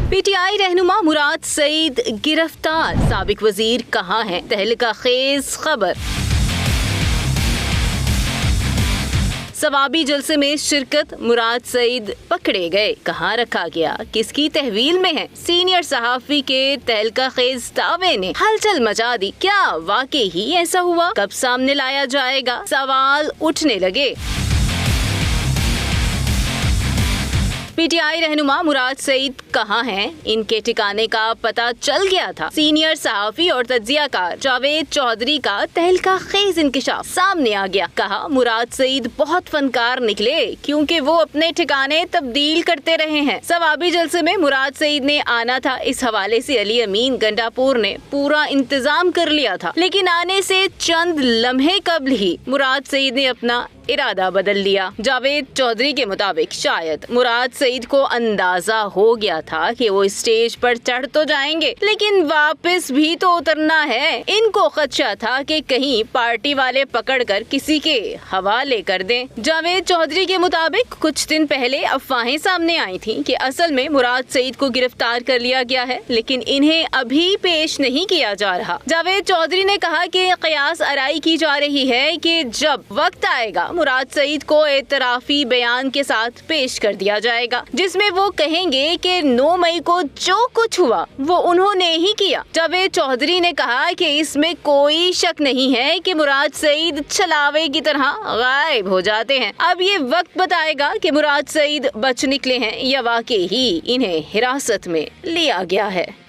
PTI रहनुमा मुराद सईद गिरफ्तार, साबिक वजीर कहाँ है? तहलका खेज खबर। सवाबी जलसे में शिरकत, मुराद सईद पकड़े गए, कहाँ रखा गया, किसकी तहवील में है? सीनियर सहाफी के तहलका खेज दावे ने हलचल मचा दी। क्या वाकई ही ऐसा हुआ? कब सामने लाया जाएगा? सवाल उठने लगे। पीटीआई रहनुमा मुराद सईद कहाँ हैं? इनके ठिकाने का पता चल गया था। सीनियर सहाफी और तज्जियाकार जावेद चौधरी का तहलका खेज इंकिशाफ सामने आ गया। कहा मुराद सईद बहुत फनकार निकले क्योंकि वो अपने ठिकाने तब्दील करते रहे हैं। सवाबी जलसे में मुराद सईद ने आना था। इस हवाले से अली अमीन गंडापुर ने पूरा इंतजाम कर लिया था, लेकिन आने से चंद लम्हे कबल ही मुराद सईद ने अपना इरादा बदल लिया। जावेद चौधरी के मुताबिक शायद मुराद सईद को अंदाजा हो गया था कि वो स्टेज पर चढ़ तो जाएंगे, लेकिन वापस भी तो उतरना है। इनको खदशा था कि कहीं पार्टी वाले पकड़कर किसी के हवाले कर दें। जावेद चौधरी के मुताबिक कुछ दिन पहले अफवाहें सामने आई थीं कि असल में मुराद सईद को गिरफ्तार कर लिया गया है, लेकिन इन्हें अभी पेश नहीं किया जा रहा। जावेद चौधरी ने कहा कि कयास आराई की जा रही है कि जब वक्त आएगा मुराद सईद को एतराफी बयान के साथ पेश कर दिया जाएगा, जिसमें वो कहेंगे कि 9 मई को जो कुछ हुआ वो उन्होंने ही किया। जावेद चौधरी ने कहा कि इसमें कोई शक नहीं है कि मुराद सईद छलावे की तरह गायब हो जाते हैं। अब ये वक्त बताएगा कि मुराद सईद बच निकले हैं या वाकई ही इन्हें हिरासत में लिया गया है।